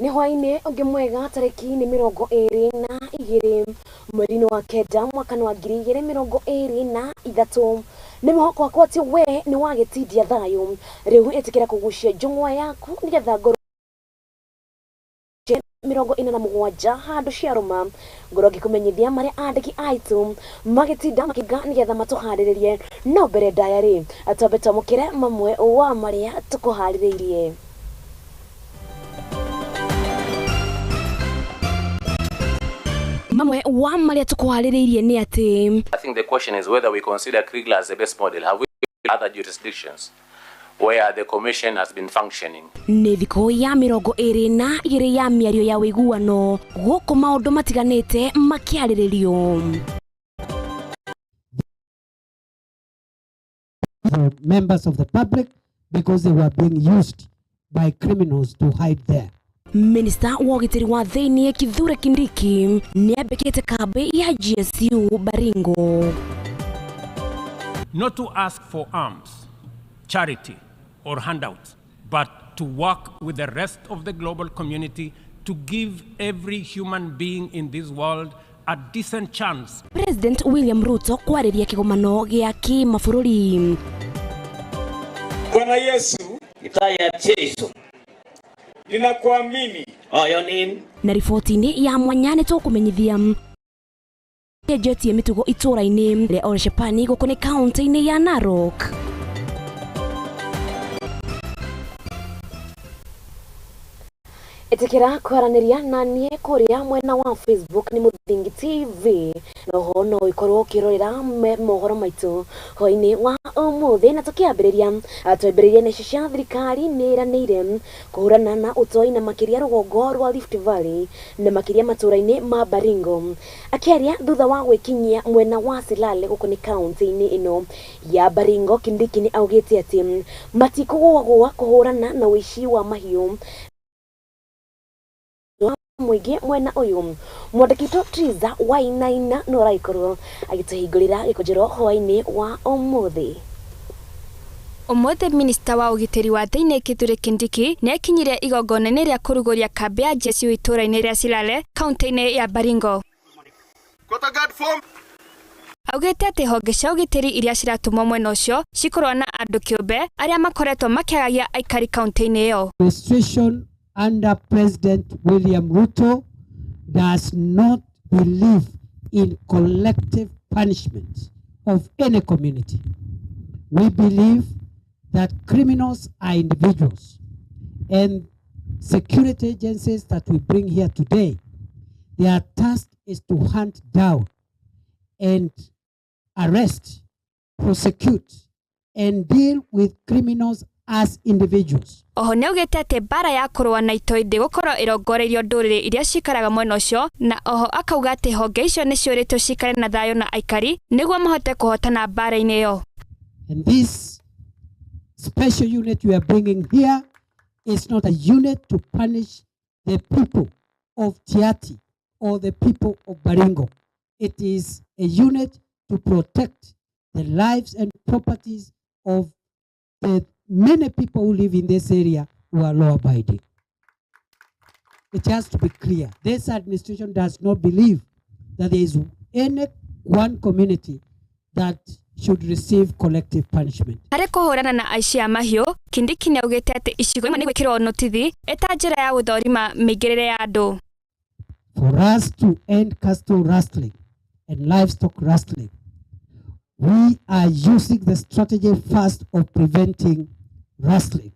Ni Hwaini mwega tariki ni 22 mweri wa kenda mwaka wa 2023 ni mohoko wakwa ti we ni wagitidia thayo riu itikira kugucia njungwa yaku nigetha ngoro 47 handu cia ruma ngoro ngikumenyithia maria andiki aitu magitinda makiga nigetha matuhariririe no mbere diary atombe tomukire mamwe wa maria tukuhariririe. Mamwe wa maria tukuhariririe ni ati I think the question is whether we consider Kriegler as the best model. Have we other jurisdictions where the commission has been functioning? Ni thiko ya 22 ya miario ya wiguano guku maundu matiganite makiariririo. The members of the public because they were being used by criminals to hide there. Minister wa ugitiri wa thiini Kithure Kindiki ni abekete kambi ya GSU Baringo. Not to ask for arms, charity or handouts, but to work with the rest of the global community to give every human being in this world a decent chance. President William Ruto kwariria kigomano gia kimabũrũri. Bwana Yesu, itaya Yesu. Ninakuamini. Oyo nini? Na riboti-ini ya mwanyane tukumenyithia jeti ya mitugo itura-ini ria Orshepani guku ni kaunti-ini ya Narok. Itikira kwaraniria nanie kuria mwena wa Facebook ni Muthingi TV no hono ikorwo kirorera mohoro maitu hoini wa umuthi na tukiambiriria atwambiririe ni cia thirikari niranire kuhurana na utoi na makiria rugongo rwa Rift Valley na makiria matura-ini ma Baringo akiaria thutha wa gwikinyia mwena wa Silale guku ni kaunti-ini ino ya Baringo. Kindiki ni augite ati matikugwa kuhurana na wici wa mahiu mwige mwena uyu mwandikito Triza Wainaina no raikorwo agituhingurira gikujiro hwaini wa umuthi. Umuthi minister wa ugitiri wa thiini Kithure Kindiki ni akinyire igongona-ini ria kuruguria kambi ya GSU itura-ini ria Silale kaunti-ini ya Baringo. Augite ati honge cia ugitiri iria ciratumwo mwena ucio cikorwo na andu kiumbe aria makoretwo makiagagia aikari kaunti-ini iyo. Administration under President William Ruto does not believe in collective punishment of any community. We believe that criminals are individuals, and security agencies that we bring here today, their task is to hunt down and arrest, prosecute, and deal with criminals as individuals. Oho ni ugite ati bara ya kurwa na itoi ndigukorwo irongoreirio nduriri iria cikaraga mwena ucio, na oho akauga ati honge icio ni ciuritwo cikare na thayo na aikari niguo mahote kuhotana bara-ini iyo. And this special unit we are bringing here is not a unit to punish the people of Tiati or the people of Baringo. It is a unit to protect the lives and properties of the many people who live in this area who are law-abiding. It has to be clear. This administration does not believe that there is any one community that should receive collective punishment. Hari kuhurana na aici a mahiu, Kindiki ni augite ati icigo imwe ni gwikirwo notithi eta njira ya guthorima migirire ya andu. For us to end cattle rustling and livestock rustling, we are using the strategy first of preventing rustling.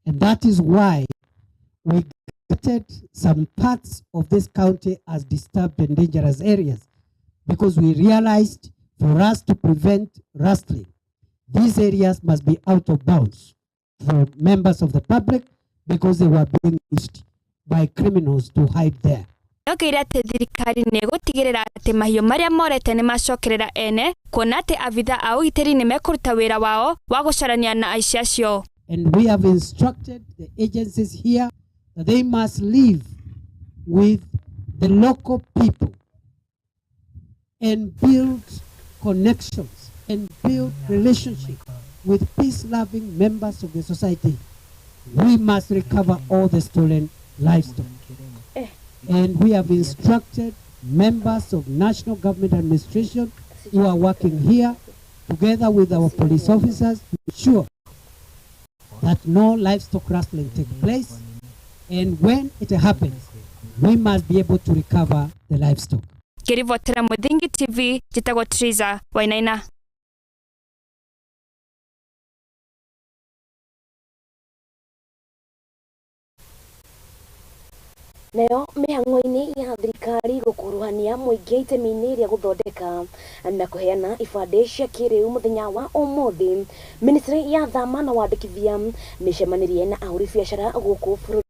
And that is why we created some parts of this county as disturbed and dangerous areas, because we realized for us to prevent rustling, these areas must be out of bounds for members of the public because they were being used by criminals to hide there. Nogire ati thirikari ni gutigirira ati mahiu maria morete ni macokerera ene kuona ati avitha a ugitiri ni mekuruta wira wao wa gucarania na aici acio. And we have instructed the agencies here that they must live with the local people and build connections and build relationships with peace-loving members of the society. We must recover all the stolen livestock. And we have instructed members of national government administration who are working here together with our police officers to ensure that no livestock rustling take place. And when it happens, we must be able to recover the livestock. Kirivotera Muthingi TV, jitagwo Triza Wainaina. Nayo mĩhang'o-inĩ ya thirikari gũkuruhania mũingĩ itemi-inĩ rĩa gũthondeka na kũheana ibandĩ cia kĩrĩu mũthenya wa ũmũthĩ, Ministry ya Thama na Wandĩkithia nĩcemanirie na ahũri biacara gũkũ bũrũri.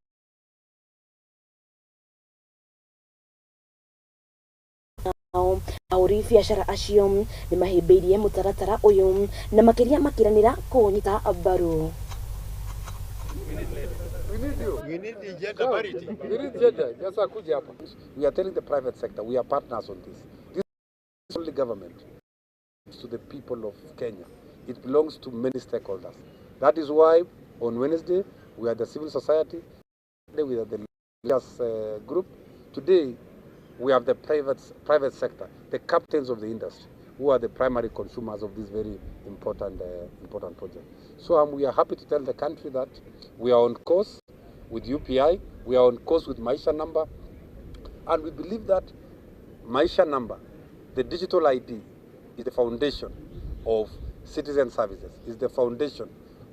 Ahũri biacara acio nĩmahĩmbĩirie mũtaratara ũyũ na makĩria makiranĩra kũũnyita mbaru. We need the gender parity. We need gender. We are telling the private sector, we are partners on this. This is only government. It's to the people of Kenya. It belongs to many stakeholders. That is why on Wednesday, we are the civil society, we are the leaders group. Today, we have the private sector, the captains of the industry, who are the primary consumers of this very important project. So we are happy to tell the country that we are on course with UPI, we are on course with Maisha Number, and we believe that Maisha Number, the digital ID, is the foundation of citizen services, is the foundation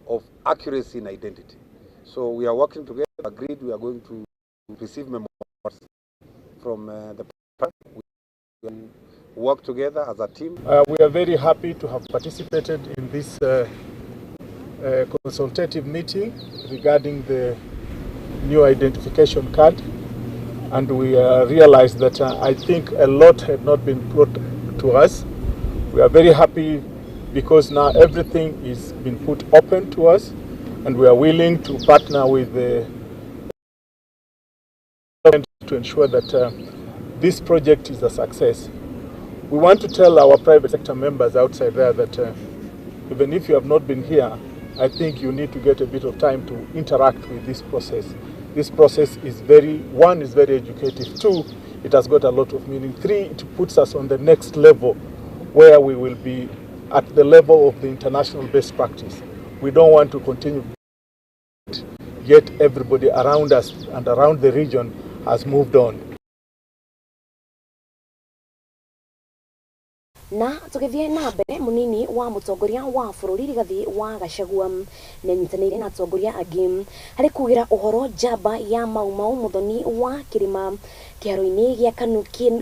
of accuracy in identity. So we are working together, agreed we are going to receive memos from the we will work together as a team. We are very happy to have participated in this consultative meeting regarding the new identification card, and we realized that I think a lot had not been brought to us. We are very happy because now everything is been put open to us, and we are willing to partner with the government to ensure that this project is a success. We want to tell our private sector members outside there that even if you have not been here, I think you need to get a bit of time to interact with this process. This process is very educative. 2, it has got a lot of meaning. 3, it puts us on the next level where we will be at the level of the international best practice. We don't want to continue, yet everybody around us and around the region has moved on. Na tũgĩthiĩ na mbere, mũnini wa mũtongoria wa bũrũri Rigathi wa Gachagua nĩanyitanĩire na atongoria angĩ harĩ kugĩra ũhoro njamba ya Mau Mau mũthoni wa kĩrĩma kĩharo-inĩ gĩa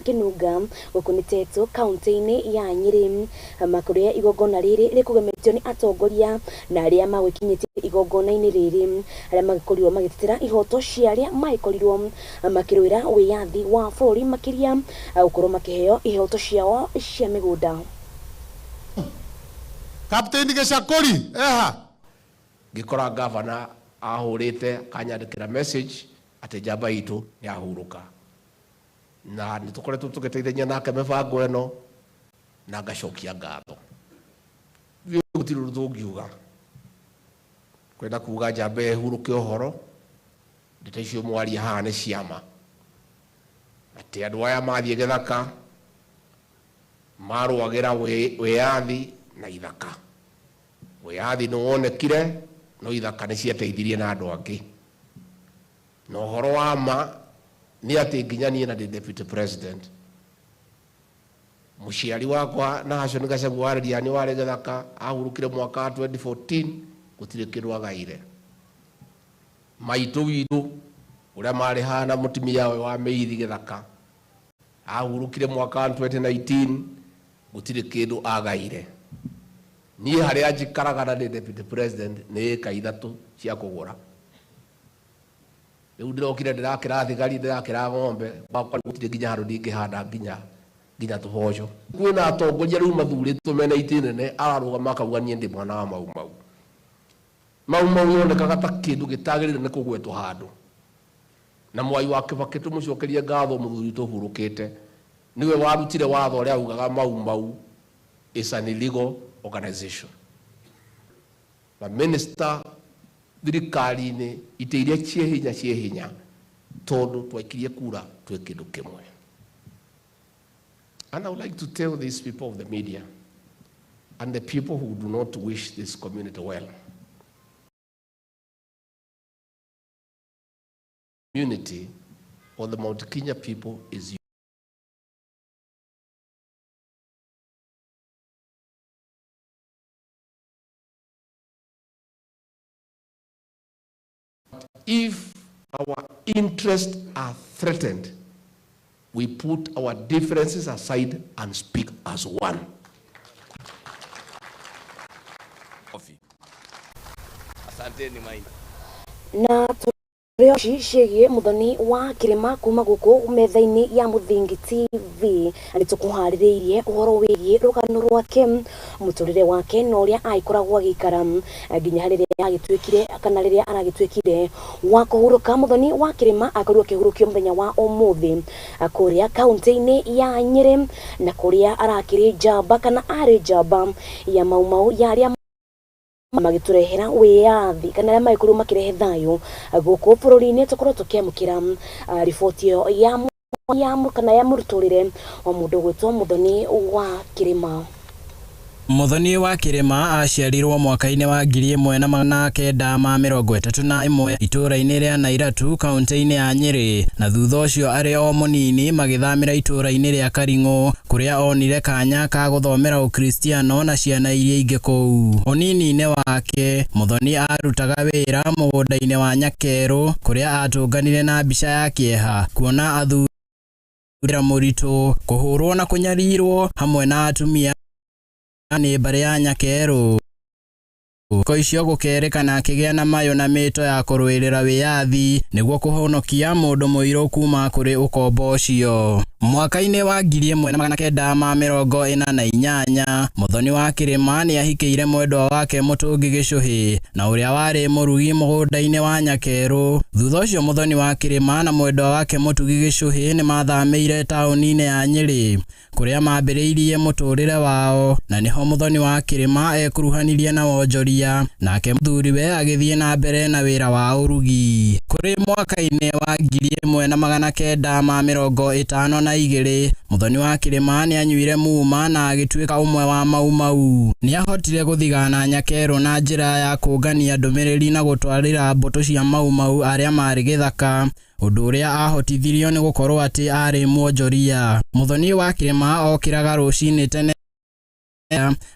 Kĩnunga gũkũ nĩ Tetu kaunti-inĩ ya Nyĩrĩ, makũrĩa igongona rĩrĩ rĩkũgemetio nĩ atongoria na arĩa magwĩkinyĩtie igongona-inĩ rĩrĩ, arĩa magĩkorirwo magĩtetera ihoto cia arĩa magĩkorirwo makĩrũĩra wĩyathi wa bũrũri makĩria gũkorwo makĩheo ihoto ciao cia mĩgũnda. Kapteni Gachagua ngikora gavana ahurite kanyandikira message ati njamba itu ni ahuruka na nitukoretwo tugiteithania nake mibango eno na ngacokia ngatho gutiru tungiuga kwenda kuga njamba ehuruke uhoro ndete icio mwari haha ni ciama ati andu aya mathie githaka marwagira wiyathi na ithaka wiyathi no wonekire no ithaka ni ciateithirie na andu angi no horo wa ma ni ati nginyanie na deputy president muciari wakwa na hacio ni Gachagua wareria ni wari githaka ahurukire mwaka wa 2014 gutire kindu agaire maitu witu uria mari hana mutimia we wa meithi githaka ahurukire mwaka wa 2019 gutire kindu agaire ni haria njikaraga na deputy president ni eka 3 cia kugura riu ndirokire ndirakira thigari ndirakira ng'ombe bakwa gutire nginya handu ndingihanda nginya tuboco kwina atongoria riu mathuritwo mena itinene ararugama akauga nie ndi mwana wa Mau Mau yonekaga ta kindu gitagirire ni kugwetwo handu na mwai wa Kibaki tumucokerie ngatho muthuri tuhurukite niwe warutire watho ria ugaga Mau is an illegal organization. The minister thirikari-inĩ ite iria cie hinya tondu twaikirie kura twe kindu kimwe. And I would like to tell these people of the media and the people who do not wish this community well. Community or the Mount Kenya people is if our interests are threatened, we put our differences aside and speak as one. Asanteni Maina. Na reo cicie muthoni wa kirima kuma guku metha-ini ya Muthingi TV ani tukuhaririirie uhoro wigie rugano rwake muturire wake na uria aikoragwo agikara nginya hariria agitwikire kana riria aragitwikire wa kuhuruka. Muthoni wa kirima akorwo kihurukio muthenya wa umuthi kuria kaunti-ini ya Nyeri na kuria arakiri jamba kana ari jamba ya maumau yaria magiturehera wiathi kana ya maikuru makirehe thayo guku bururi-ini tukorwo tukiamukira riboti ya kana ya muruturire wa mundu gwitwo Muthoni wa Kirima. Muthoni wa Kirima aciarirwo mwaka-ini wa 1931 itura-ini ria Nairatu kaunti-ini ya Nyeri, na thutha ucio ari o munini magithamira itura-ini ria Karingo kuria onire kanya ka guthomera ukristiano na ciana iria ingi kou. Onini-ini wake Muthoni arutaga wira mugunda-ini wa Nyakeru kuria atunganire na mbica ya kieha kuona athuri muritu kuhurwo na kunyarirwo hamwe na atumia ni bare ya Nyakeru. Ko icio gukerekana akigia na mayo na mito ya kurwirira wiathi niguo kuhonokia mundu muiru kuma kuri ukombo ucio. Mwaka-ini wa 1948 Muthoni wa Kirima ni ahikiire mwendwa wake Mutungi Gicuhi na uria wari murugi mugunda-ini wa Nyakeru. Thutha ucio Muthoni wa Kirima na mwendwa wake Mutungi Gicuhi ni mathameire tauni-ini ya Nyeri kuria mambiriirie muturire wao, na niho Muthoni wa Kirima ekuruhanirie na wonjoria nake muthuriwe agithie na mbere na wira wa urugi. Kuri mwaka-ini wa 1952 Muthoni wa Kirima ni anyuire muma na agitwika umwe wa maumau. Ni ahotire guthigana Nyakeru na njira ya kungania ndumiriri na gutwarira mbuto cia maumau aria mari githaka, undu uria ahotithirio ni gukorwo ati ari mwonjoria. Muthoni wa Kirima okiraga rucini tene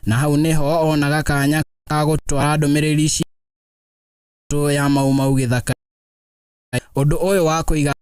na hau niho onaga kanya ka gutwara ndumiriri cia ya maumau githaka. Undu uyu wa kuiga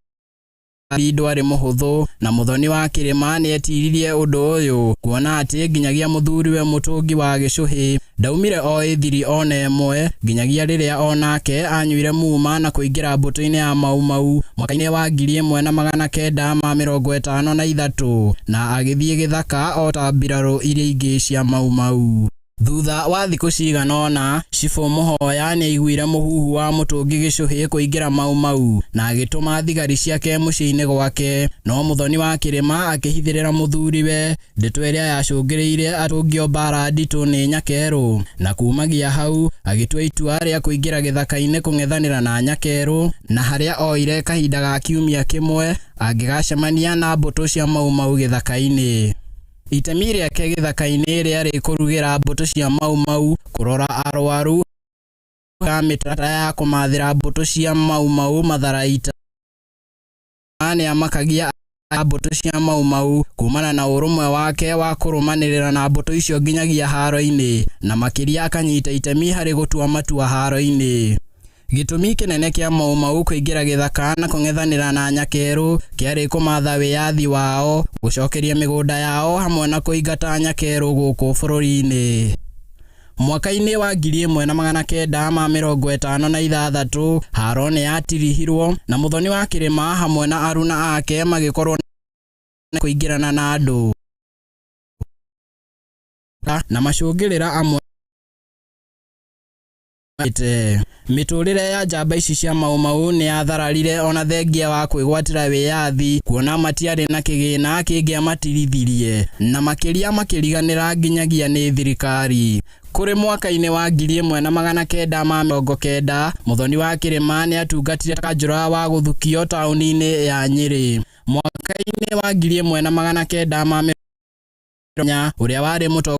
ndwari muhuthu na Muthoni wa Kirima ni etiririe undu uyu kuona ati nginyagia muthuriwe Mutungi wa Gicuhi ndaumire o ithiri ona emwe nginyagia riria onake anyuire muma na kuingira mbuto-ini ya maumau mwaka-ini wa 1953 na agithie githaka o ta mbiraru iria ingi cia maumau. Thutha wa thiku ciganona Cibũ Mũhoya ni aiguire muhuhu wa Mutungi Gicuhi kuingira maumau na agituma thigari ciake muciĩ-ini gwake, no Muthoni wa Kirima akihithirira muthuriwe ndeto iria yacungiriire atungio mbara nditu ni Nyakeru, na kumagia hau agitua itua ria kuingira githaka-ini kung'ethanira na Nyakeru, na haria oire kahinda ga kiumia kimwe angigacemania na mbuto cia maumau githaka-ini. Itemi riake githaka-ini riari kurugira mbuto cia maumau, kurora arwaru ha mitata ya kumathira mbuto cia maumau matharaita ani amakagia mbuto cia maumau kumana na urumwe wake wa kurumanirira na mbuto icio nginyagia haro-ini, na makiria akanyita itemi hari gutua matua haro-ini. Gitumi kinene kia maumau kuingira githaka na kung'ethanira na Nyakeru kiari kumatha wiathi wao, gucokeria migunda yao hamwe na kuingata Nyakeru guku bururi-ini. Mwaka-ini wa 1956 haro ni yatirihirwo na Muthoni wa Kirima hamwe na aruna ake magikorwo kuingirana na andu na macungirira amwe miturire ya njamba ici cia maumau ni athararire ona thengia wa kwigwatira wiathi kuona matiari na kigina kingia matirithirie na makiria makiriganira nginyagia ni thirikari. Kuri mwaka-ini wa 1990 muthoni wa Kirima ni atungatire kanjura wa guthukio tauni-ini ya Nyeri. Mwaka-ini wa 1990 uria wari mutongoria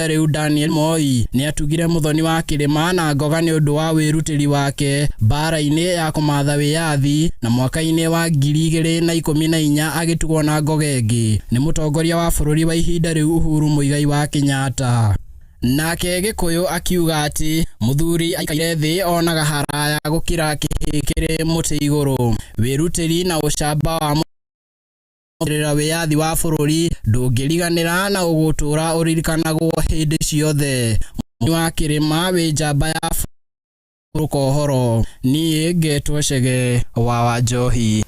Riu Daniel Moi ni atugire muthoni wa Kirima na ngoga ni undu wa wirutiri wake bara-ini ya kumatha wiyathi, na mwaka-ini wa 2014 agitugwo na ngoga ingi ni mutongoria wa bururi wa ihinda riu Uhuru Muigai wa Kenyatta. Nake Gikuyu akiuga ati muthuri aikaire thi onaga haraya gukira kihikire muti iguru. Wirutiri na ucamba wa mutirira wiyathi wa bururi ndungiriganira na ugutura uririkanagwo hindi ciothe. Muthoni wa Kirima wi njamba ya rukohoro ni ngetwo Chege wa Wanjohi.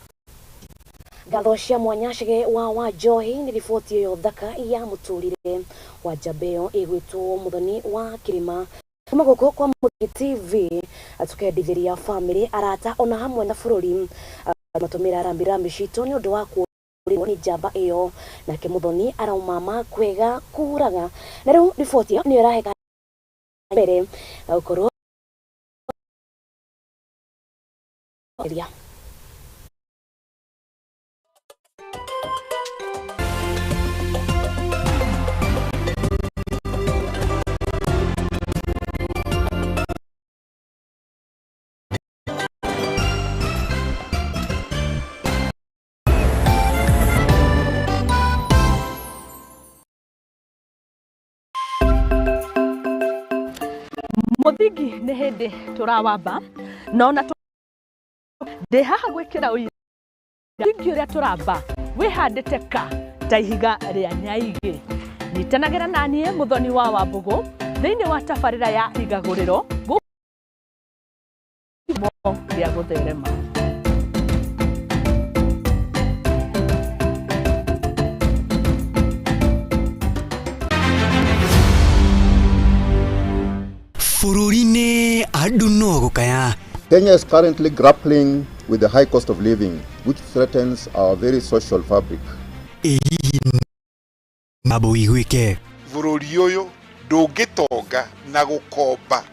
Ngatho cia mwanya Chege wa Wanjohi ni riboti yo thaka ya muturire wa Jabeo igwitwo muthoni wa Kirima. Kuma guko kwa Mohoro TV atukendithiria family arata ona hamwe na bururi matumira rambirambi cito ni undu wa kuurirwo ni njamba iyo, nake muthoni araumama kwega kuraga. Na riu riboti yo ni iraheka mbere ukorwo Muthingi ni hindi turawamba nona ndi haha gwikira uyu muthingi uria turamba wihandite ka ta ihiga ria nyaigi. Nitanagira nanie muthoni wa Wambugu thiini wa tabarira ya igaguriro ria gutherema. Kenya is currently grappling with the high cost of living, which threatens our very social fabric. Bururi uyu ndungitonga na gukomba,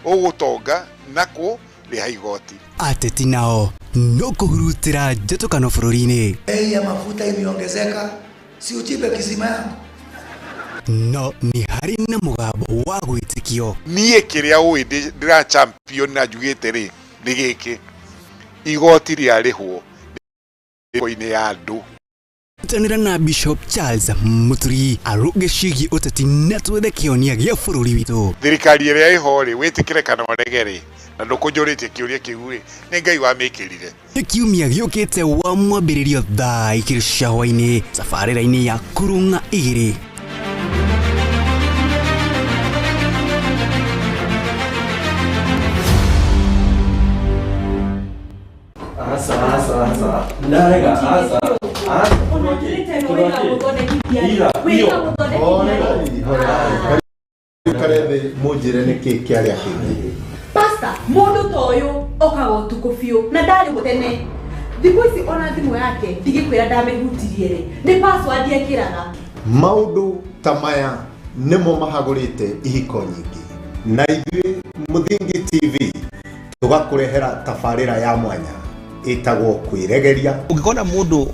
ugutonga na kuriha igoti. Ateti nao no kuhurutira njatokano bururi-ini. Bei ya mafuta imeongezeka, si uchibe kisima yangu. No ni hari na mugambo wa gwitikio. Nie kiria ui ndira champion na njugite ri ni giki igoti riarihwo koine ya andu. Tanira na Bishop Charles Muturi aruge shigi uteti netwethe kionia gia bururi witu. Thirikari iria ihori witikire kana oregere na ndukunjuritie kiuria kiu ni Ngai wa mikirire. Kiumia giukite wa mwambiririo thaa 2 cia hwaini safarira-ini ya Kurunga 2. Asa. Narega asa. Karebe mujire ni kiki aria kingi. Pasta, mundu toyo okago tukufio na ndari gutene. Thiku ici ona thimu yake ndigikwira ndamehutirie ri. Ni password yekiraga. Maundu tamaya nimo mahagurite ihiko nyingi. Na ithuĩ Muthingi TV tugakurehera tabarĩra ya mwanya itagwo kwiregeria. Ungikona mundu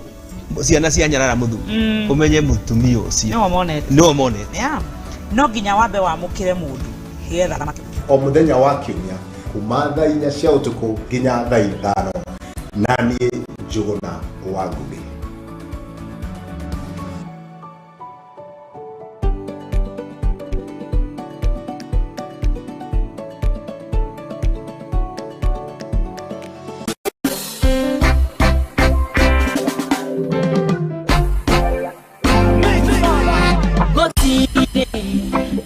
ciana cia nyarara muthu umenye mutumio ucio no monete no nginya wambe wamukire mundu higetha thamake. O muthenya wa kiumia kuma thaa 4 cia utuku nginya thaa 5 nanie Njuguna wa Ngugi.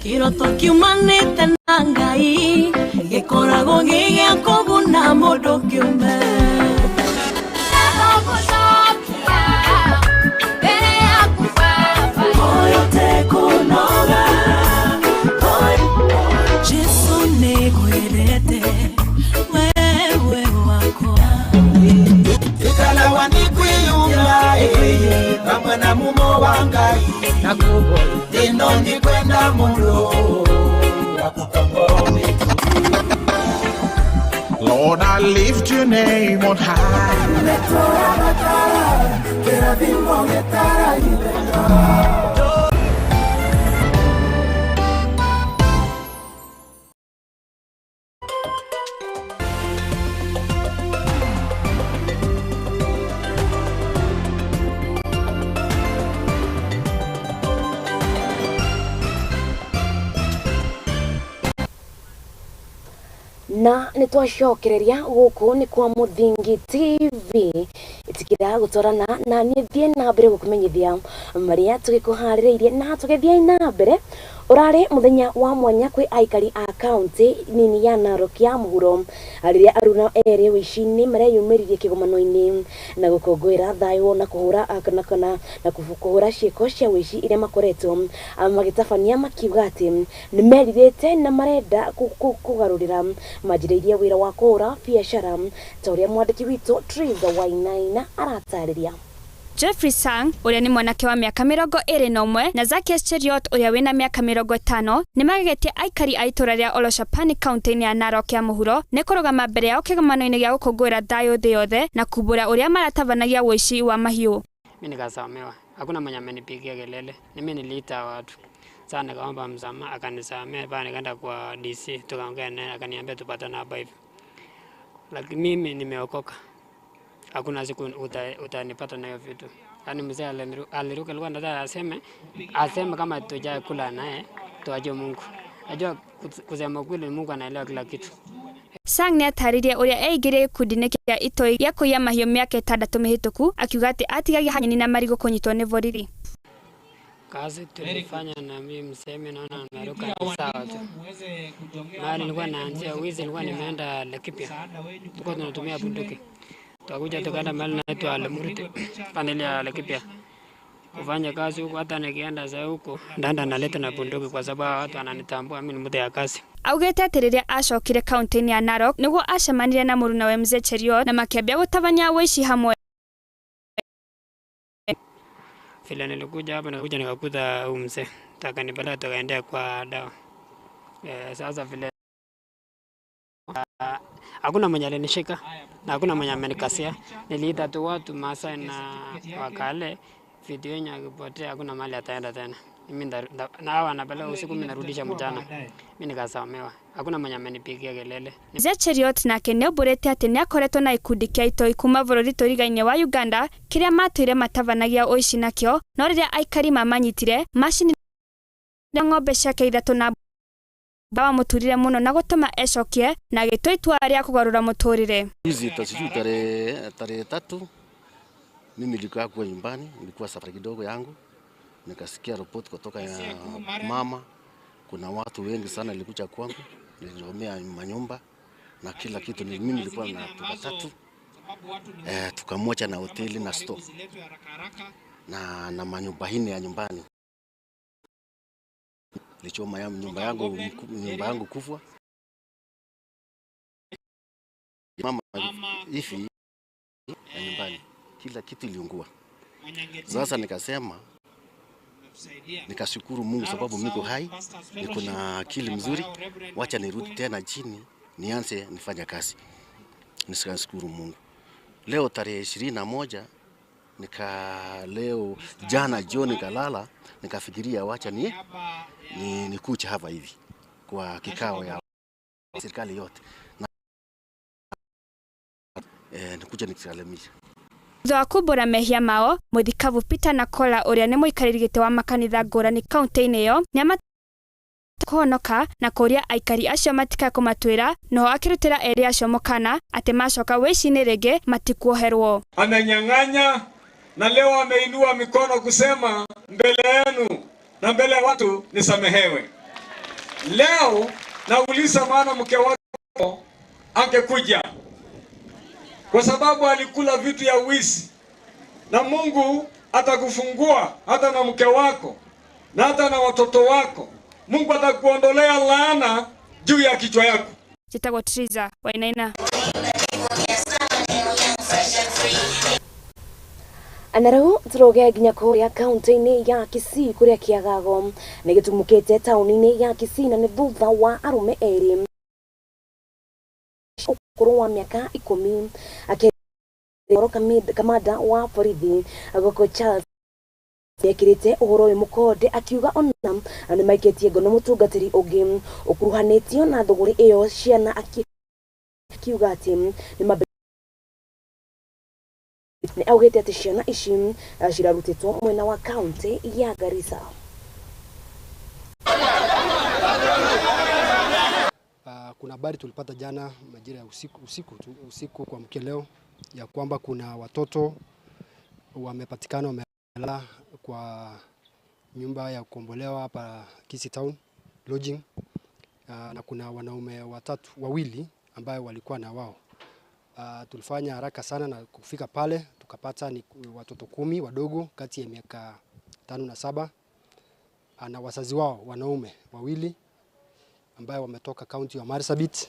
Kiroto kiumanite na Ngai gikoragwo gigia kuguna mundu kiumbe. Jesu nigwirete wewe wako ikala wanikwiyumya hamwe na mumo wa wangai na kubo dino ni kwenda mulo Lord, I lift your name on high. Na nitwacokereria guku ni kwa Muthingi TV itikira gutorana na nithie na mbere gukumenyithia maria tugikuhaririirie na tugithie na mbere urari muthenya wa mwanya kwi aikari a county nini ya Narok ya Mohoro ariria aruna eri wicini mareyumiririe kigomano-ini na gukungwira thayo na kuhura kana na kuhura ciiko cia wici iria makoretwo magitabania makiuga ati nimeririte na marenda kugarurira majiriria wira wa kuhura biashara ta uria mwandiki witu Triza Wainaina aratariria. Jeffrey Sang, uria ni mwanake wa miaka 21 na Zacchaeus Cheriot uria wina miaka 50 ni magegetie aikari a itura ria Oloshapani county ya Narok ya Mohoro ni kurugama mbere yao kigomano-ini gia gukungwira thayo thi yothe na kubura uria maratabanagia wici wa mahiu. Mimi nikasamewa, hakuna mwenye amenipigia kelele, mimi niliita watu. Sasa nikaomba msamaha, akanisamea, baada nikaenda kwa DC, tukaongea naye, akaniambia tupatane hapa hivi. Lakini mimi nimeokoka. Hakuna siku utanipata na hiyo vitu. Yaani mzee aliruka alikuwa anataka aseme kama tujakula naye tuaje Mungu. Najua kusema kweli Mungu anaelewa kila kitu. Sang ni ataririe uria eigire kundine kia itoi ya kuya mahiu miaka 6 mihituku akiuga ati atigagia hanyini na marigo kunyitwo ni boriri. Kazi tulifanya na mimi mseme naona ameruka sawa tu. Mali nilikuwa naanzia wizi, nilikuwa nimeenda Laikipia. Tulikuwa tunatumia bunduki. Tukakuja tukaenda mahali naitwa Lemurite paneli ya Laikipia kufanya kazi huko. Hata nikienda za huko ndanda naleta na bunduki kwa sababu watu wananitambua mimi ni mtu ya kazi. Augete atiriria acokire county ya Narok niguo acemanire na muruna wa mzee Cheriot na makiambia gutabania wici hamwe. Vile nilikuja hapa nikakuja nikakuta mzee takanipeleka tukaendea kwa dawa. Sasa vile hakuna mwenye alinishika na hakuna mwenye amenikasia. Niliita tu watu Maasai na Wakale, video yenye akipotea hakuna mahali ataenda tena. Mimi na hawa anapeleka usiku, mimi narudisha mchana. Mimi nikasamewa. Hakuna mwenye amenipigia kelele. Mzee Cheriot nake ni oborete ati ni akoretwo na ikundi kia itoi kuma bururi turigaine wa Uganda kiria matwire matavanagia uici nakio no riria aikari mamanyitire macini ng'ombe ciake 3 na bawa muturire muno na gutuma ecokie na gitwa itua ria kugarura muturire. Hizi tasiju tarehe 3 mimi nilikuwa kwa nyumbani, nilikuwa safari kidogo yangu, nikasikia report kutoka ya mama. Kuna watu wengi sana walikuja kwangu, niliomea manyumba na kila kitu. Mimi nilikuwa na tuka 3 tukamoja na hoteli na store na manyumba hine ya nyumbani. Nilichoma ya nyumba yangu kufwa. Mama hivi ya nyumbani kila kitu iliungua. Sasa nikasema nikashukuru Mungu sababu niko hai, niko na akili mzuri, wacha nirudi tena chini nianze nifanye kazi. Nishukuru Mungu. Leo tarehe 21 leo jana jioni nikalala nikafikiria wacha nikuja hapa hivi kwa kikao ya serikali yote na nikuja nikisalamisha Thwa kubura mehia mao muthikavu Peter na Kola uria ni muikariri gite wa makanitha ngurani county-ini iyo ni kuhonoka na kuria aikari acio matika kumatwira no akirutira eri acio mukana ati macoka wici-ini ringi matikuoherwo. Amenyang'anya na leo ameinua mikono kusema mbele yenu na mbele ya watu nisamehewe. Leo nauliza maana mke wako angekuja kwa sababu alikula vitu ya wizi, na Mungu atakufungua hata na mke wako na hata na watoto wako. Mungu atakuondolea laana juu ya kichwa yako. Jitagwo Triza Wainaina. Anarau turoge nginya kuria kaunti-ini ya Kisii kuria kiagago ni gitumukite tauni-ini ya Kisii na ni thutha wa arume eri ukuru wa miaka 10 akiroroka kamanda wa borithi agoko Charles ekirite uhoro uyu mukode akiuga ona ni maiketie ngono mutungatiri ungi ukuruhanitio na thuguri iyo ciana akiuga ati ni ni augete ati ciana ici cirarutitwo mwena wa kaunti ya Garissa. Kuna habari tulipata jana majira ya usiku kwa leo ya kwamba kuna watoto wamepatikana wamelala kwa nyumba ya kukombolewa hapa Kisii Town lodging, na kuna wanaume wawili ambao walikuwa na wao. Tulifanya haraka sana na kufika pale tukapata ni watoto 10 wadogo kati ya miaka 5 na 7 na wazazi wao wanaume wawili ambao wametoka kaunti ya Marsabit.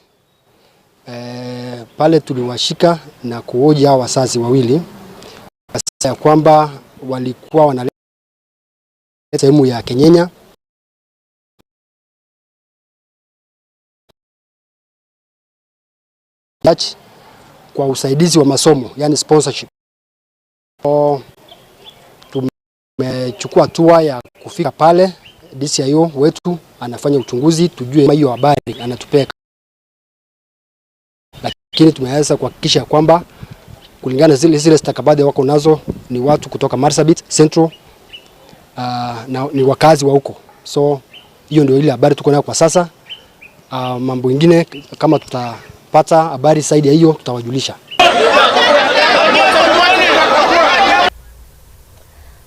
Pale tuliwashika na kuhoji hao wazazi wawili ya kwamba walikuwa wanaleta sehemu ya Kenyenya kwa usaidizi wa masomo, yani sponsorship. Tumechukua hatua ya kufika pale, DCIO wetu anafanya uchunguzi tujue hiyo habari anatupeka, lakini tumeweza kuhakikisha kwamba kulingana zile stakabadhi wako nazo ni watu kutoka Marsabit Central, na ni wakazi wa huko. So hiyo ndio ile habari tuko nayo kwa sasa. Mambo mengine kama tutapata habari zaidi ya hiyo tutawajulisha.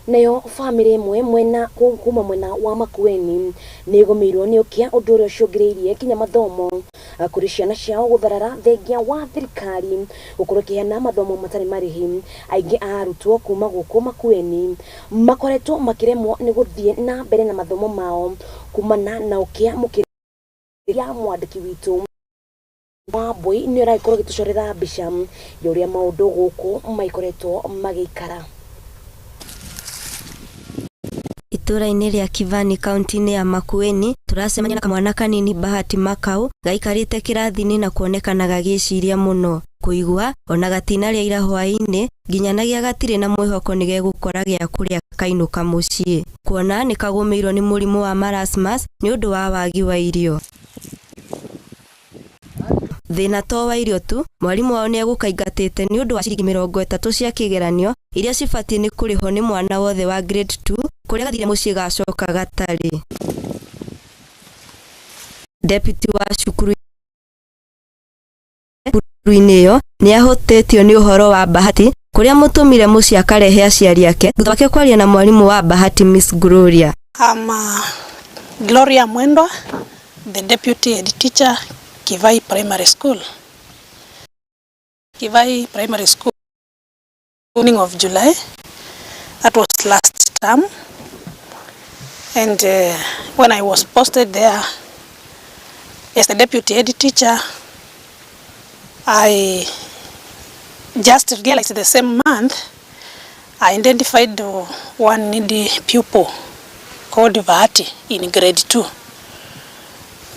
Nayo family mwena kuma mwena wa Makueni nigomirwo ni ukia undu uria ucungiriirie kinya mathomo kuri ciana ciao gutharara thengia wa thirikari ukuru kiheana mathomo matari marihi. Aingi arutwo kuma guku Makueni makoretwo makiremwo ni guthie na mbere na mathomo mao kumana na ukia mukiria mwandiki witu Wambui ni uraikorwo gitucorera mbica ya uria maundu guku maikoretwo magikara. Itura-ini ria Kivani kaunti-ini ya Makueni turacemania na kamwana kanini Bahati Makau gaikarite kirathi-ini na kuonekanaga giciria muno kuigua ona gatina ria ira hwaini nginyanagia gatire na mwihoko ni gegukora gia kuria kainuka mucii kuona ni kagumirwo ni murimu wa marasmus ni undu wa wagi wa irio. Thina to wa irio tu, mwarimu wao ni egukaingatite ni undu wa ciringi 30 cia kigeranio iria cibatie ni kuriho ni mwana wothe wa grade 2 kuria gathire mucii gacoka gatari. Deputy wa cukuru-ini yo ni ahotetio ni uhoro wa Bahati kuria mutumire mucii akarehe aciari ake thutha wake kwaria na mwarimu wa Bahati Miss Gloria. Gloria Mwendwa, the deputy head teacher Kivai Primary School. Kivai Primary School, beginning of July, that was last term, and when I was posted there as the deputy head teacher, I just realized the same month I identified one needy pupil called Bahati in grade 2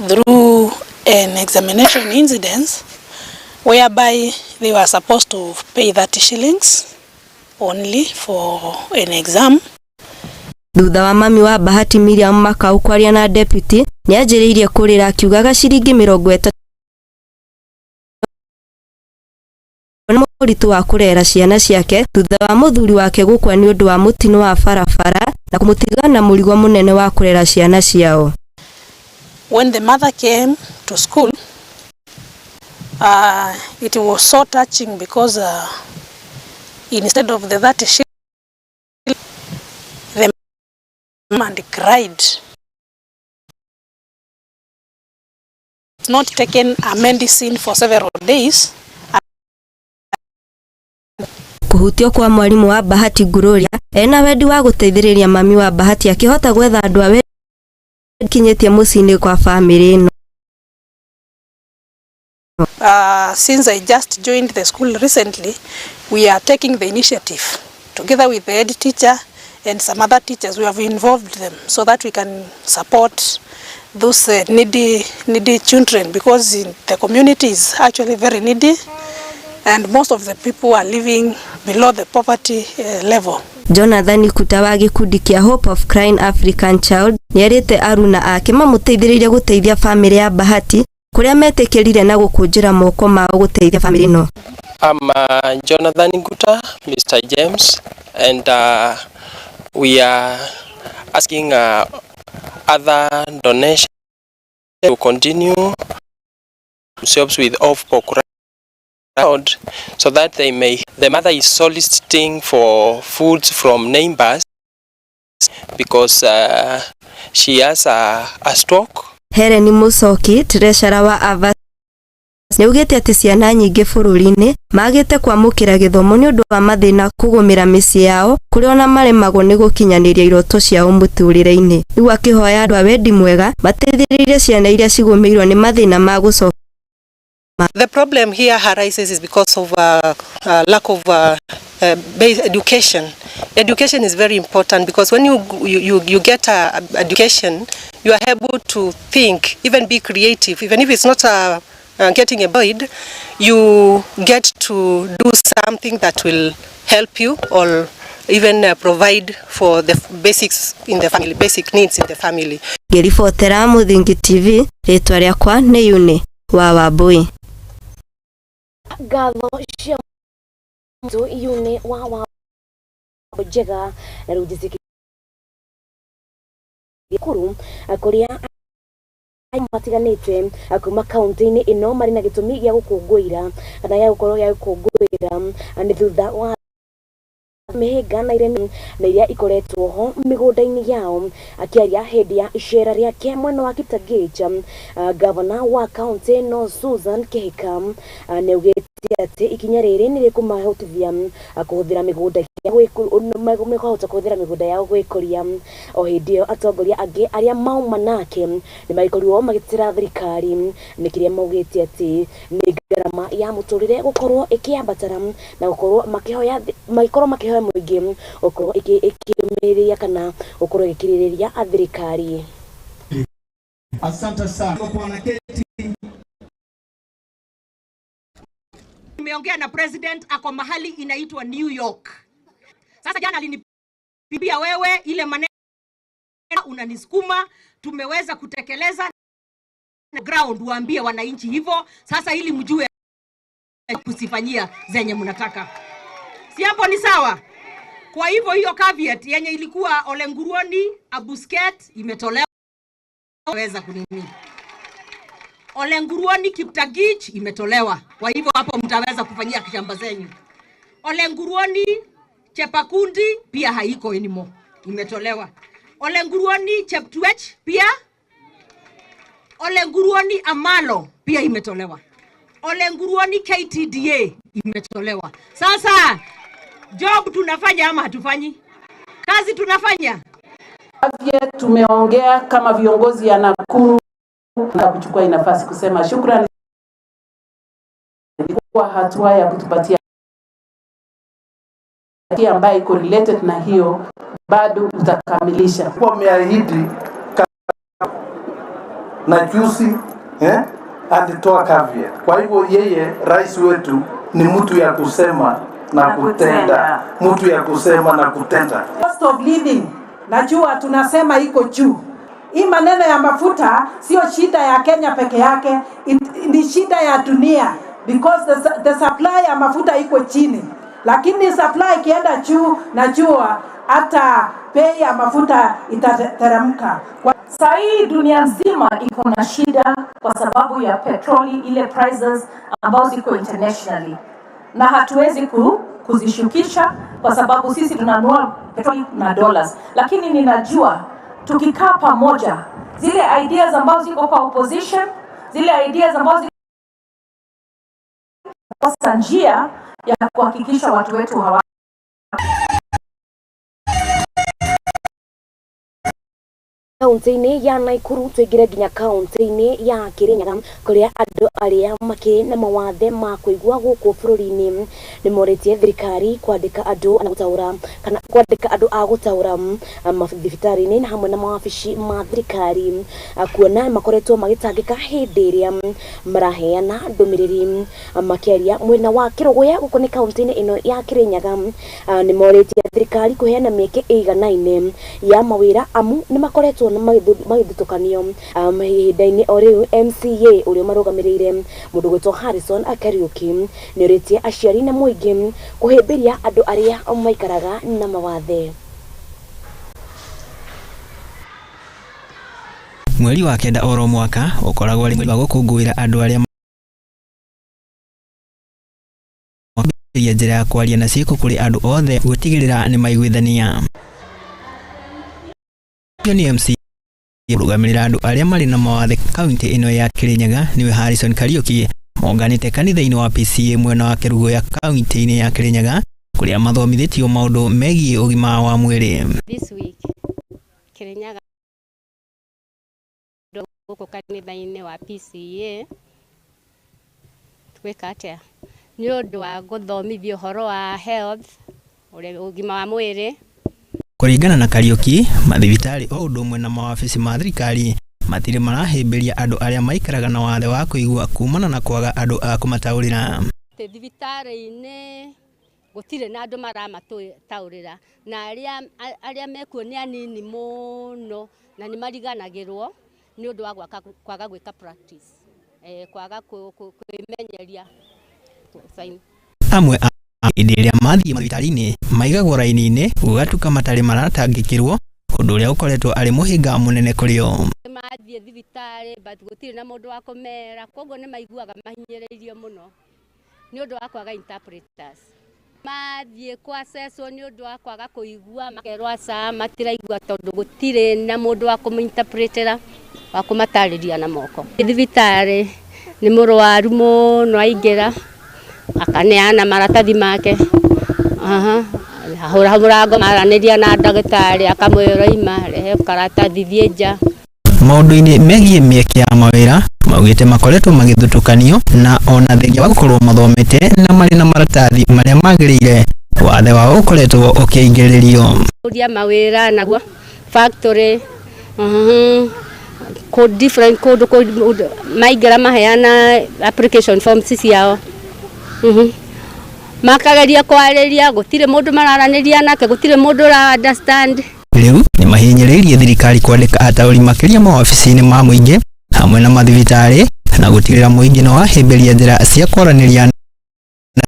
through an examination incident whereby they were supposed to pay 30 shillings only for an exam. Thutha wa mami wa Bahati Miriam Makau kwaria na deputy ni anjiriirie kurira akiugaga ciringi 30 na muritu wa kurera ciana ciake thutha wa muthuri wake gukwa ni undu wa mutino wa barabara na kumutiga na murigo munene wa kurera ciana ciao. When the mother came to school, it was so touching because instead of the 30 shillings, the mom cried. Not taken a medicine for several days. Kuhutio kwa mwalimu wa Bahati Gloria ena wendi wa guteithiriria mami wa Bahati akihota gwetha andu awe kinyetie mucini kwa family ino. Since I just joined the school recently, we are taking the initiative together with the head teacher and some other teachers, we have involved them so that we can support those needy children, because in the community is actually very needy and most of the people are living below the poverty level. Jonathan Kuta wa gikundi kia Hope of Crying African Child nierite aruna ake mamuteithiririe guteithia family ya Bahati kuria metekirire na gukunjira moko mao guteithia family no. I'm Jonathan Kuta, Mr. James, and we are asking other donations to continue themselves with crowd so that they may. The mother is soliciting for food from neighbors because she has a stroke. Helen Musoki, treasurer wa Avas, neugete ati ciana nyingi bururi-ini magite kwamukira githomo ni undu wa mathina kugumira micii yao kuria ona maremagwo ni gukinyaniria iroto ciao muturire-ini. Riu akihoya andu a wendi mwega mateithiririe ciana iria cigumirwo ni mathina ma gucoka. The problem here arises is because of lack of basic education. Education is very important because when you get education, you are able to think, even be creative. Even if it's not getting a bird, you get to do something that will help you or even provide for the basics in the family, basic needs in the family. Ngiribotera Muthingi TV, ritwa riakwa ni Yune wa Wambui. Gatho cia mtu Yune wa Wambui njega na rujiziki kuru akuria matiganite akuma kaunti-ini ino mari na gitumi gia gukungwira kana ya gukorwo ya gukungwira ni thutha wa mihinga na iria ikoretwo ho migunda-ini yao. Akiaria hindi ya icera riake mwena wa Kiptagecha, gavana wa kaunti no Susan Kihika neugite ati ikinya riri ni rikumahotithia kuhuthira migunda megahota kuhuthira migunda yao gwikuria. O hindi iyo atongoria angi aria mauma nake ni magikorirwo magitira thirikari nikiria maugite ati ni garama ya muturire gukorwo ikiambatara na gukorwo makihoya muingi ukorwo ikiumiria kana ukorwo ikiririria thirikari. Asante sana kwa naketi. Nimeongea na president ako mahali inaitwa New York. Sasa jana alinipigia wewe ile maneno unanisukuma, tumeweza kutekeleza na ground, waambie wananchi hivyo sasa ili mjue kusifanyia zenye mnataka. Si hapo ni sawa? Kwa hivyo hiyo caveat yenye ilikuwa Ole Nguruoni Abusket imetolewa, waweza kunini. Ole Nguruoni Kiptagich imetolewa. Kwa hivyo hapo mtaweza kufanyia kishamba zenyu. Ole Nguruoni Chepakundi pia haiko anymore, imetolewa. Ole Nguruoni Cheptuech pia. Ole Nguruoni Amalo pia imetolewa. Ole Nguruoni KTDA imetolewa. Sasa job tunafanya ama hatufanyi? Kazi tunafanya. Tumeongea kama viongozi ya Nakuru na kuchukua nafasi kusema shukrani kwa hatua ya kutupatia ambayo iko related na hiyo bado utakamilisha. Kwa umeahidi na juzi alitoa caveat. Kwa hivyo yeye rais wetu ni mtu ya kusema na kutenda. Mtu ya kusema na kutenda. Cost of living najua tunasema iko juu. Hii maneno ya mafuta sio shida ya Kenya peke yake, ni shida ya dunia because the supply ya mafuta iko chini. Lakini supply ikienda juu najua hata bei ya mafuta itateremka. Saa hii dunia nzima iko na shida kwa sababu ya petroli, ile prices ambazo ziko internationally. Na hatuwezi kuzishukisha kwa sababu sisi tunanunua petroli na dollars. Lakini ninajua tukikaa pamoja, zile ideas ambazo ziko kwa opposition, zile ideas ambazo kwa njia ya kuhakikisha watu wetu hawa kaunti-ini ya Naikuru twigire nginya kaunti-ini ya Kirinyaga kuria andu aria makiri na mawathe ma kuigua guku bururi-ini ni moretie thirikari kwandika andu na gutaura kana kwandika andu a gutaura mathibitarĩ-inĩ na hamwe na mawabici ma thirikari kuona makoretwo magitangika hindi iria maraheana ndumiriri makiaria mwena wa Kirogoya guku ni kaunti-ini ino ya Kirinyaga ni moretie thirikari kuheana mieke iganaine ya mawira amu ni makoretwo magithutukanio mahinda-inĩ o riu MCA uria marugamirire mundu gwitwo Harrison Akariuki ni ritie aciari na muingi kuhimbiria andu aria maikaraga na mawathe. Mweri wa kenda oro mwaka ukoragwo ari mweri wa gukungũĩra andu aria njĩra ya kwaria na ciĩko kũrĩ andu othe gũtigĩrĩra nĩ maiguithania. Ni MC rugamirira andu aria mari na mawathe kaunti ino ya Kirinyaga niwe Harrison Kariuki monganite kanitha-ini wa PCA mwena wa Kirugoya kaunti-ini ya Kirinyaga kuria mathomithitio maundu megie ugima wa mwiri. This week Kirinyaga guku kanitha-ini wa PCA tweka atia ni undu wa guthomithio horo wa health ugima wa mwiri. Kuringana na Kariuki, mathibitarĩ o ũndũ ũmwe na mawabici ma thirikari matirĩ marahĩmbĩria andũ arĩa maikaraga na wathe wa kũigua kumana na kwaga andũ a kũmataũrĩra. Thibitarĩ-inĩ gũtirĩ na andũ maramataũrĩra na arĩa mekuo nĩ anini mũno na nĩ mariganagĩrwo nĩ ũndũ wa kwaga gwĩka practice, kwaga kwĩmenyeria. Amwe hĩndĩ ĩrĩa mathiĩ mathibitarĩ-inĩ maigagwo raini-inĩ gũgatuka matarĩ maratangĩkĩrwo ũndũ ũrĩa ũkoretwo arĩ mũhĩnga mũnene kũrĩ o. Mathiĩ thibitarĩ gũtirĩ na mũndũ wa kũmera, koguo nĩ maiguaga mahinyĩrĩirio mũno nĩ ũndũ wa kwaga interpreters. Mathiĩ kwacecwo nĩ ũndũ wa kwaga kũigua makerwo aca matiraigua tondũ gũtirĩ na mũndũ wa kũminterpretera wa kũmatarĩria na moko. Thibitarĩ nĩ mũrwaru mũno aingĩra akaneana maratathi make ahũra mũrango maranĩria na ndagĩtarĩ akamwĩra ima rehe karatathi thiĩ nja. Maũndũ-inĩ megie mĩeke ya mawĩra maugĩte makoretwo magĩthutũkanio na ona thengia wa gũkorwo mathomete na marĩ na maratathi marĩa magĩrĩire wathe wao ũkoretwo ũkĩingĩrĩrio. Kũria mawĩra naguo factory different code maingĩra maheana application forms ciao makageria kwarĩria gũtirĩ mũndũ mararanĩria nake gũtirĩ mũndũ ra understand. Rĩu nĩ mahinyĩrĩirie thirikari kwandĩka ataũri makĩria mawabici-inĩ ma mũingĩ hamwe na mathibitarĩ na gũtigĩrĩra mũingĩ no wahĩmbĩria njĩra cia kwaranĩria.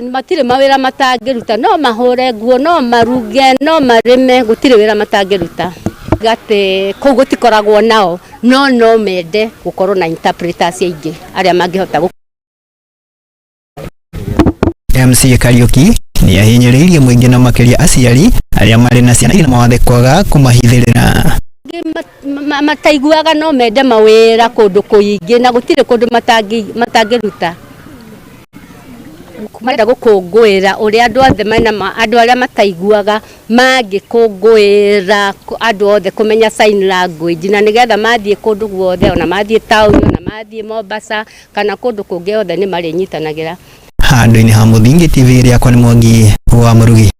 Matirĩ mawĩra matangĩruta, no mahũre nguo, no maruge, no marĩme, gũtirĩ wĩra matangĩruta. Gate kũu gũtikoragwo nao no mende gũkorwo na interpreters aingĩ arĩa mangĩhota. MC Kariuki ni ahinyĩrĩirie mũingĩ na makĩria aciari arĩa marĩ na ciana na mawathe kwaga kũmahithĩrĩra. Mataiguaga no mende mawĩra kũndũ kũingĩ na gũtirĩ kũndũ matangĩruta. Marenda gũkũngũĩra ũrĩa andũ othe andũ arĩa mataiguaga mangĩkũngũĩra andũ othe kũmenya sign language na nĩgetha mathiĩ kũndũ guothe ona mathiĩ taũni ona mathiĩ Mombasa kana kũndũ kũngĩ othe nĩ marĩnyitanagĩra. Handũ-inĩ ha Mũthingi TV rĩakwa nĩ Mwangi wa Mũrugi.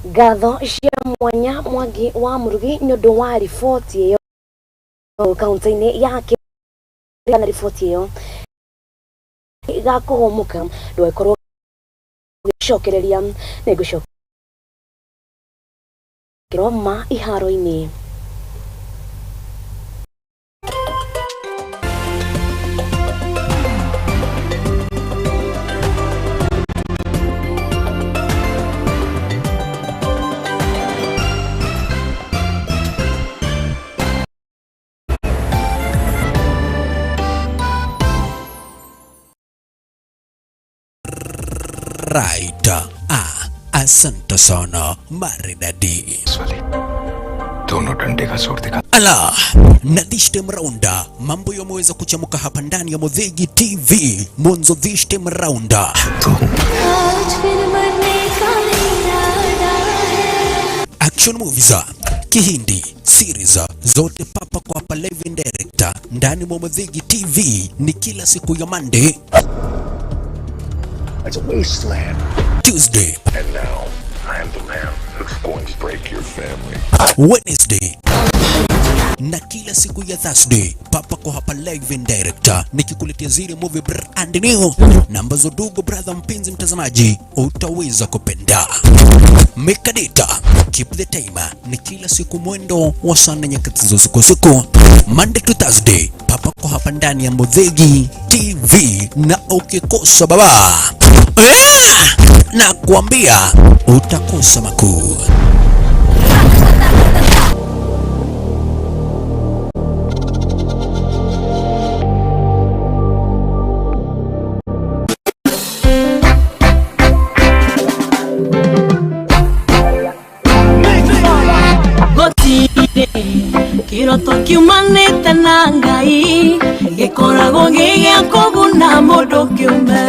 Ngatho cia mwanya Mwangi wa Mũrugi nĩ ũndũ wa riboti ĩyo kaunti-inĩ ya Kirinyaga na riboti ĩyo igakũhũmũka ndũgakorwo gũcokereria na gũcokerwo ma iharo-inĩ. Right. Asante sana maridadi. दोनों डंडे का जोर दिखा. Ala, na this time rounda mambo yameweza kuchamuka hapa ndani ya Muthegi TV. Mwanzo this time rounda action movies, Kihindi series zote papa kwa hapa live and direct ndani mwa Muthigi TV. Ni kila siku ya Monday, It's a wasteland. Tuesday, And now, I am the man who's going to break your family. Wednesday, na kila siku ya Thursday papa kwa hapa live and direct nikikuletea zile movie brand new na ambazo ndugu brother mpenzi mtazamaji utaweza kupenda. Make a date, keep the time. Ni kila siku mwendo wa sana nyakati za usiku, Monday to Thursday papa kwa hapa ndani ya Muthigi TV, na ukikosa baba na kuambia utakosa makuu. Kiroto kiumanite na Ngai gikoragwo gigĩa kũguna mũndũ kĩũmbe.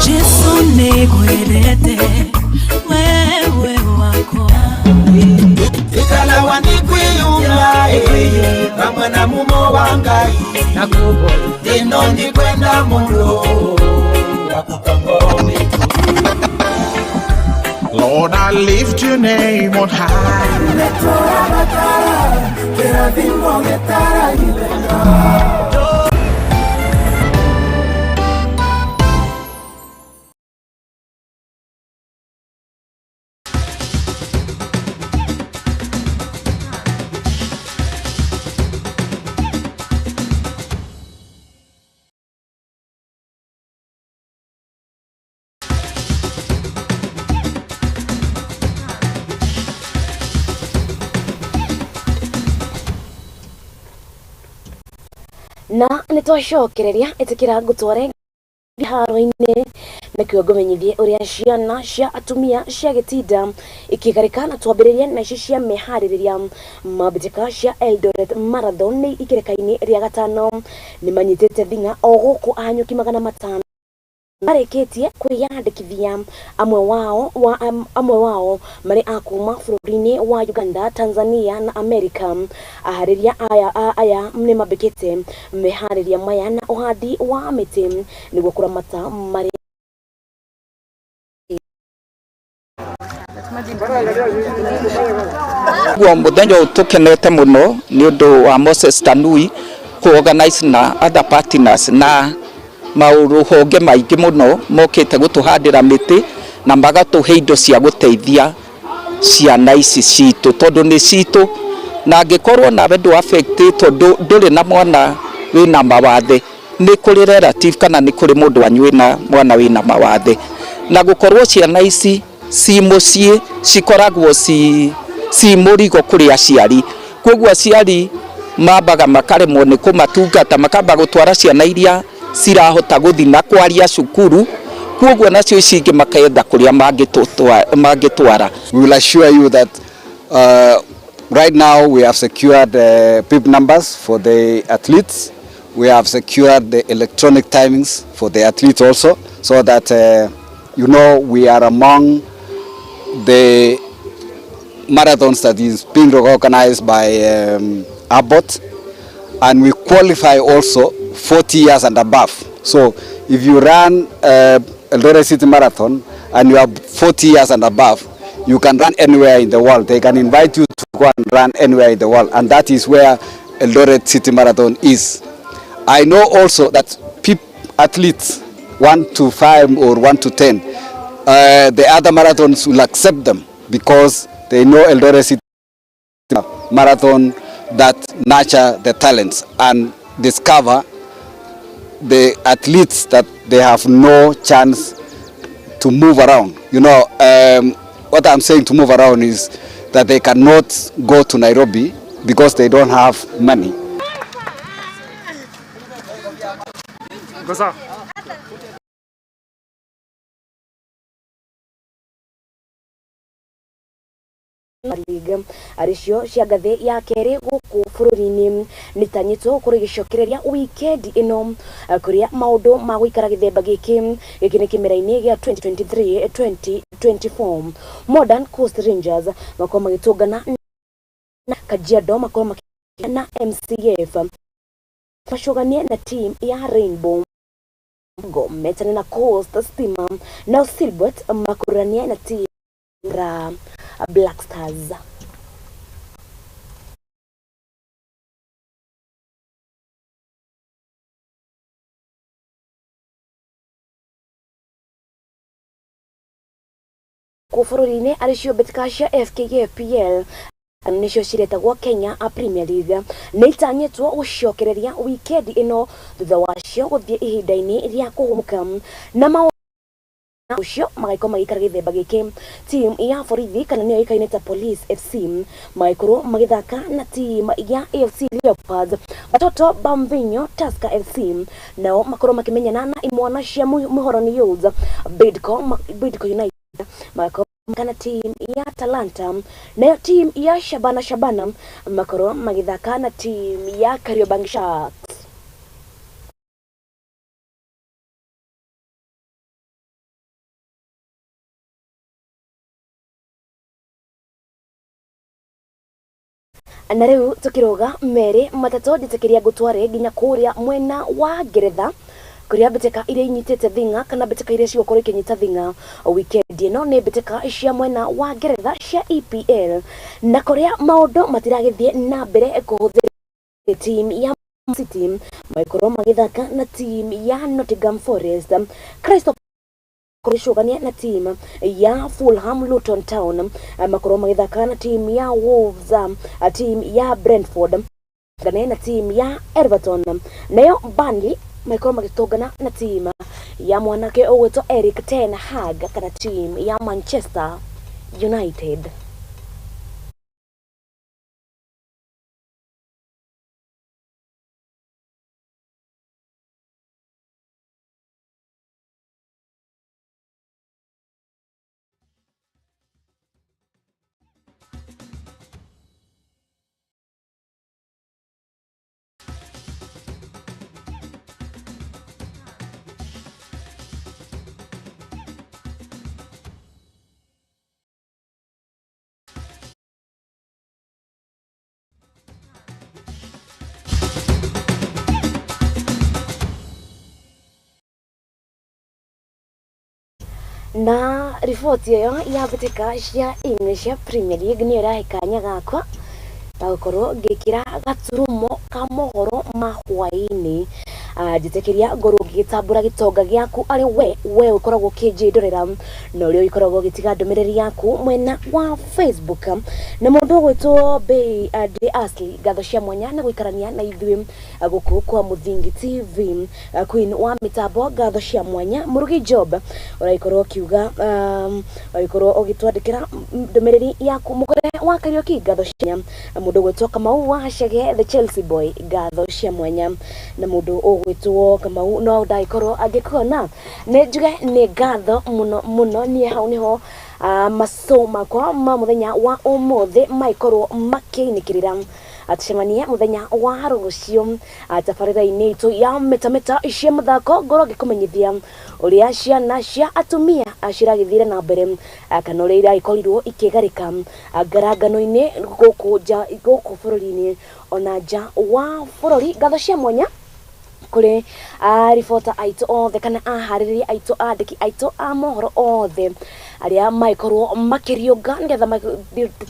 Jesu nĩngwendete wewe wakwa. Ikalawa ni kwiyumba kamwe na mumo wa Ngai ino ni kwenda mundu Lord, I lift your name on high. na nitwacokereria itikira ngutware haro-ini na kĩongomenyithie ũrĩa ciana cia atumia cia gĩtinda ikigarikana twambĩrĩria na ici cia meharĩrĩria mambĩtĩka cia Eldoret Marathon nĩ ikereka-inĩ rĩa gatano nĩ manyitĩte thing'a o gũkũ ahanyũki 500 marĩkĩtie kwĩyandĩkithia, amwe wao marĩ akuma bũrũri-inĩ wa Uganda, Tanzania na Amerika. Aharĩria aya nĩ mambĩkĩte meharĩrĩria maya na ũhandi wa mĩtĩ nĩguo kũramata marĩ muthenya tukenete muno ni undu wa Moses Tanui ku organize na other partners na mauruhonge maingi muno mokite gutuhandira miti na magatuhe indo cia guteithia ciana ici citu tondu ni citu na angikorwo nawe ndu affected tondu nduri na mwana wina mawathe ni kuri relative kana ni kuri mundu wanyu wina mwana wina mawathe na gukorwo ciana ici si mucii cikoragwo si murigo kuri aciari koguo aciari mabaga makaremwo ni kumatungata makamba gutwara ciana iria cirahota guthi na kwaria cukuru koguo nacio ici ingi makaenda kuria mangitwara. We will assure you that right now we have secured PIP numbers for the athletes. We have secured the electronic timings for the athletes also, so that you know we are among the marathons that is being organized by Abbott, and we qualify also 40 years and above. So if you run Eldoret City Marathon and you are 40 years and above, you can run anywhere in the world. They can invite you to go and run anywhere in the world, and that is where Eldoret City Marathon is. I know also that athletes 1 to 5 or 1 to 10, the other marathons will accept them because they know Eldoret City Marathon that nurture the talents and discover the athletes that they have no chance to move around. You know, what I'm saying to move around is that they cannot go to Nairobi because they don't have money. League arisho cia ngathi ya keri guku bururi-ini nitanyitwo kurigicokereria weekend ino kuria maundu ma guikara githemba giki ni kimera-ini gia 2023-2024 Modern Coast Rangers makoma magitungana na Kajiado makoma na MCF mashogania na team ya Rainbow Metana na Coast Stima na Silbert makurania na team ra Black Stars. Kufururini arisho betkasha FKFPL nisho ciretagwo Kenya Premier League nitanyitwo gucokereria weekend ino thutha wacio guthie ihinda-ini ria kuhumuka na ucio magaiko magikara githemba giki team ya Borithi kana niyo ikaine ta Police FC magaikoro magithaka na team ya AFC Leopards batoto Bamvinyo Tusker FC nao makoro makimenyana na imwana cia Mohoro Youth Bidco United magaiko kana team ya Talanta na team ya Shabana makoro magithaka na team ya Kariobangi Sharks. Na riu tukiroga meri matatu nditekeria gutware nginya kuria mwena wa Ngeretha kuria beteka iria inyitete thinga kana beteka iria cigukora ikinyita thinga weekend ino ni beteka cia mwena wa Ngeretha cia EPL na kuria maundu matiragithie na mbere kuhuthira team ya City maikoro magithaka na team ya Nottingham Forest Crystal kurishugania na team ya Fulham Luton Town makoro magithaka na team ya Wolves team ya Brentford kana na team ya Everton nayo Burnley makoro magitogana na team ya mwanake ogwetwo Eric ten Hag kana team ya Manchester United. Na riboti iyo ya beteka cia English Premier League ni irahikanya gakwa gukoro ngikira gaturumo ka Mohoro Hwaini jitekeria ngoro gitambura gitonga giaku ari we ukoragwo kinjindorera no rio ikoragwo gitiga ndomereri yaku mwena wa Facebook na mundu gwitwo Bei de Asli gatho cia mwanya na guikarania na ithui guku kwa Muthingi TV Queen wa mitambo gatho cia mwanya Murugi Job uraikorwo kiuga uraikorwo ogitwandikira ndomereri yaku mugore wa Karioki gatho cia mundu gwitwo Kamau wa Shege the Chelsea boy gatho cia mwanya na mundu gwitwo Kamau no ndaikorwo agikona ne njuge ni gatho muno nie hau niho masoma kwa muthenya wa umuthi maikorwo makiinikirira atacemania muthenya wa rucio tabarira-ini itu ya metameta cia muthako ngoro gikumenyithia uria ciana cia atumia aciragithire na mbere kana uria iraikorirwo ikigarika ngarangano-ini guku bururi-ini ona nja wa bururi gatho cia mwanya kuri reporter aitu othe kana ahariri aitu andiki aitu a mohoro othe aria maikorwo makiriunga ngetha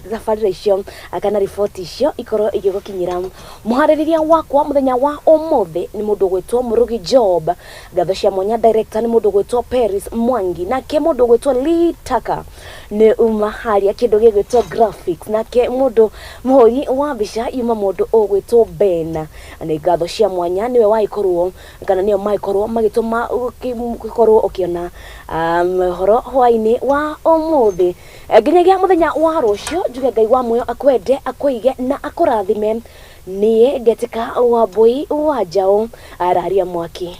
thabarira icio kana riboti icio ikorwo igigukinyira muhaririria wakwa muthenya wa umuthi ni mundu gwitwo Murugi Job gatho cia mwanya director ni mundu gwitwo Paris Mwangi nake mundu gwitwo Lee Taka ni umaharia kindu gigwitwo graphics nake mundu muhuri wa mbica yuma mundu ogwitwo Ben ni gatho cia mwanya niwe waikorwo kana niyo maikorwo magituma ukikorwo ukiona Mohoro Hwaini wa umuthi nginyagia muthenya wa rucio njuge Ngai wa muoyo akwende akuige na akurathime nie ngetika Wambui Njau araria mwaki.